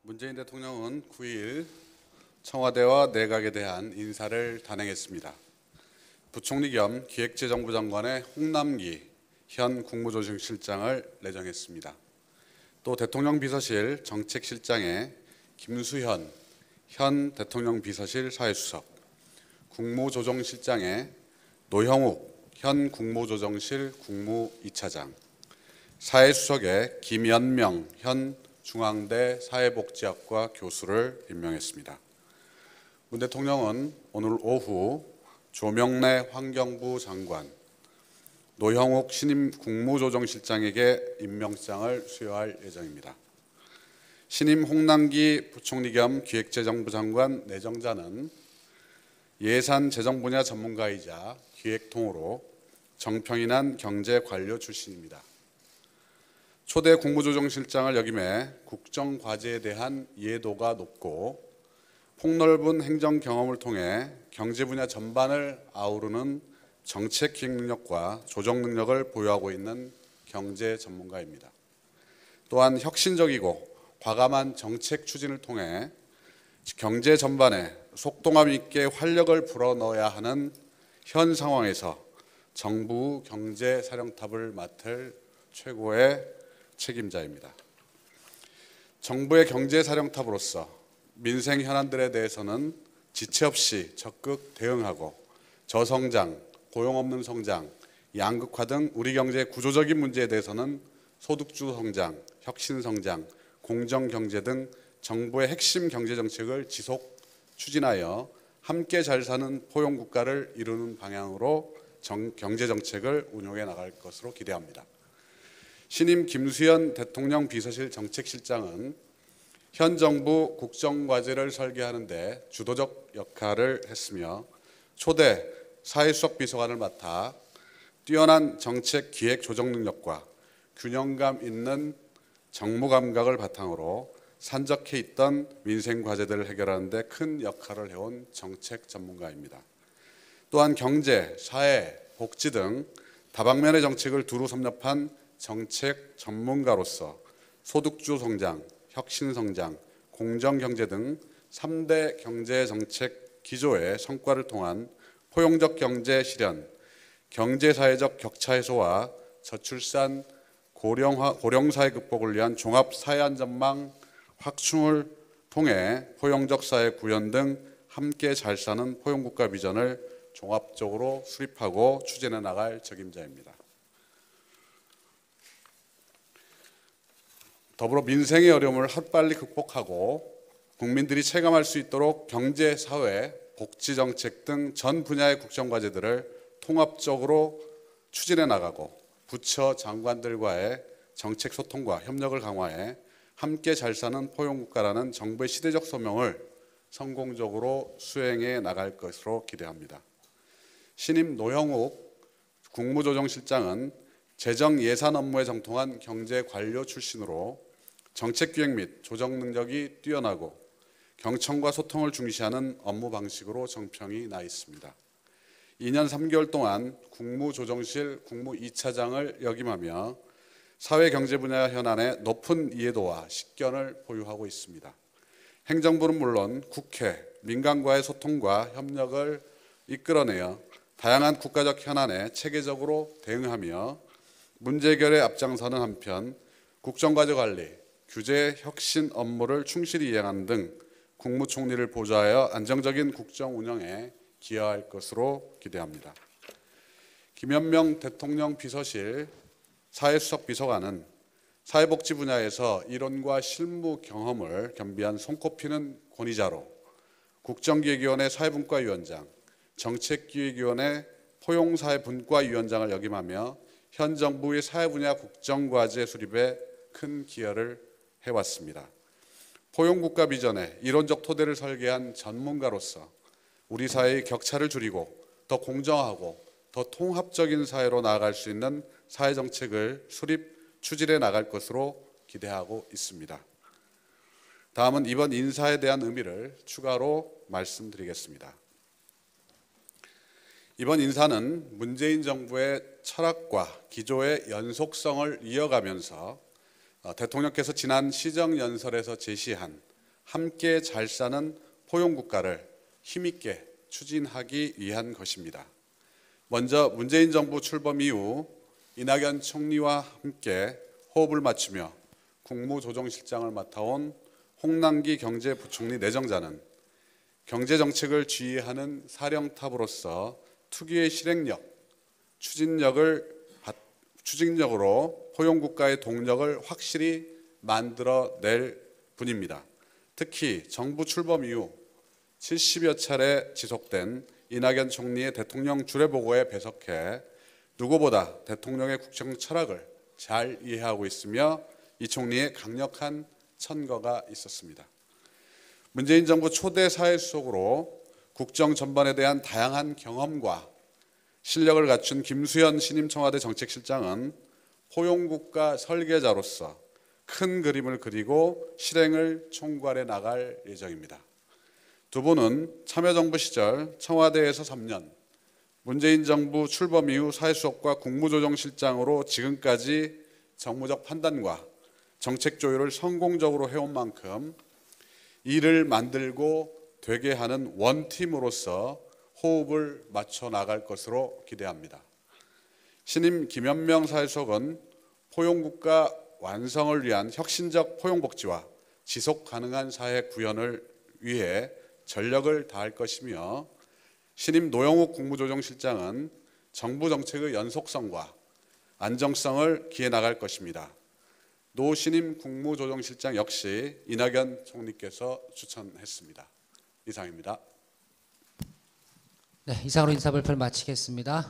문재인 대통령은 9일 청와대와 내각에 대한 인사를 단행했습니다. 부총리 겸 기획재정부 장관의 홍남기 현 국무조정실장을 내정했습니다. 또 대통령 비서실 정책실장에 김수현 현 대통령 비서실 사회수석, 국무조정실장에 노형욱 현 국무조정실 국무 2차장, 사회수석에 김연명 현 중앙대 사회복지학과 교수를 임명했습니다. 문 대통령은 오늘 오후 조명래 환경부 장관, 노형욱 신임 국무조정실장에게 임명장을 수여할 예정입니다. 신임 홍남기 부총리 겸 기획재정부 장관 내정자는 예산 재정 분야 전문가이자 기획통으로 정평이 경제관료 출신입니다. 초대 국무조정실장을 역임해 국정과제에 대한 이해도가 높고 폭넓은 행정 경험을 통해 경제 분야 전반을 아우르는 정책 기획 능력과 조정 능력을 보유하고 있는 경제 전문가입니다. 또한 혁신적이고 과감한 정책 추진을 통해 경제 전반에 속도감 있게 활력을 불어넣어야 하는 현 상황에서 정부 경제사령탑을 맡을 최고의 책임자입니다. 정부의 경제사령탑으로서 민생 현안들에 대해서는 지체 없이 적극 대응하고 저성장, 고용 없는 성장, 양극화 등 우리 경제의 구조적인 문제에 대해서는 소득주 성장, 혁신 성장, 공정 경제 등 정부의 핵심 경제 정책을 지속 추진하여 함께 잘 사는 포용 국가를 이루는 방향으로 경제 정책을 운용해 나갈 것으로 기대합니다. 신임 김수현 대통령 비서실 정책실장은 현 정부 국정과제를 설계하는 데 주도적 역할을 했으며 초대 사회수석 비서관을 맡아 뛰어난 정책 기획 조정 능력과 균형감 있는 정무 감각을 바탕으로 산적해 있던 민생 과제들을 해결하는 데 큰 역할을 해온 정책 전문가입니다. 또한 경제, 사회, 복지 등 다방면의 정책을 두루 섭렵한 정책 전문가로서 소득주 성장, 혁신 성장, 공정 경제 등 3대 경제 정책 기조의 성과를 통한 포용적 경제 실현, 경제 사회적 격차 해소와 저출산 고령 사회 극복을 위한 종합 사회 안전망 확충을 통해 포용적 사회 구현 등 함께 잘 사는 포용국가 비전을 종합적으로 수립하고 추진해 나갈 책임자입니다. 더불어 민생의 어려움을 하루빨리 극복하고 국민들이 체감할 수 있도록 경제, 사회, 복지 정책 등 전 분야의 국정과제들을 통합적으로 추진해 나가고 부처 장관들과의 정책 소통과 협력을 강화해 함께 잘 사는 포용국가라는 정부의 시대적 소명을 성공적으로 수행해 나갈 것으로 기대합니다. 신임 노형욱 국무조정실장은 재정 예산 업무에 정통한 경제관료 출신으로 정책기획 및 조정 능력이 뛰어나고 경청과 소통을 중시하는 업무 방식으로 정평이 나 있습니다. 2년 3개월 동안 국무조정실 국무 2차장을 역임하며 사회경제 분야 현안에 높은 이해도와 식견을 보유하고 있습니다. 행정부는 물론 국회, 민간과의 소통과 협력을 이끌어내어 다양한 국가적 현안에 체계적으로 대응하며 문제 해결에 앞장서는 한편 국정과제 관리, 규제 혁신 업무를 충실히 이행하는 등 국무총리를 보좌하여 안정적인 국정 운영에 기여할 것으로 기대합니다. 김연명 대통령 비서실 사회수석 비서관은 사회복지 분야에서 이론과 실무 경험을 겸비한 손꼽히는 권위자로 국정기획위원회 사회분과위원장, 정책기획위원회 포용사회분과위원장을 역임하며 현 정부의 사회 분야 국정과제 수립에 큰 기여를 해왔습니다. 포용국가 비전의 이론적 토대를 설계한 전문가로서 우리 사회의 격차를 줄이고 더 공정하고 더 통합적인 사회로 나아갈 수 있는 사회정책을 수립, 추진해 나갈 것으로 기대하고 있습니다. 다음은 이번 인사에 대한 의미를 추가로 말씀드리겠습니다. 이번 인사는 문재인 정부의 철학과 기조의 연속성을 이어가면서 대통령께서 지난 시정연설에서 제시한 함께 잘 사는 포용국가를 힘있게 추진하기 위한 것입니다. 먼저 문재인 정부 출범 이후 이낙연 총리와 함께 호흡을 맞추며 국무조정실장을 맡아온 홍남기 경제부총리 내정자는 경제정책을 지휘하는 사령탑으로서 특유의 실행력, 추진력으로 포용국가의 동력을 확실히 만들어낼 분입니다. 특히 정부 출범 이후 70여 차례 지속된 이낙연 총리의 대통령 주례보고에 배석해 누구보다 대통령의 국정 철학을 잘 이해하고 있으며 이 총리의 강력한 천거가 있었습니다. 문재인 정부 초대 사회수석으로 국정 전반에 대한 다양한 경험과 실력을 갖춘 김수현 신임 청와대 정책실장은 포용국가 설계자로서 큰 그림을 그리고 실행을 총괄해 나갈 예정입니다. 두 분은 참여정부 시절 청와대에서 3년, 문재인 정부 출범 이후 사회수석과 국무조정실장으로 지금까지 정무적 판단과 정책 조율을 성공적으로 해온 만큼 일을 만들고 되게 하는 원팀으로서 호흡을 맞춰 나갈 것으로 기대합니다. 신임 김현명 사회수석은 포용국가 완성을 위한 혁신적 포용복지와 지속 가능한 사회 구현을 위해 전력을 다할 것이며 신임 노영욱 국무조정실장은 정부 정책의 연속성과 안정성을 기해 나갈 것입니다. 노 신임 국무조정실장 역시 이낙연 총리께서 추천했습니다. 이상입니다. 네, 이상으로 인사발표를 마치겠습니다.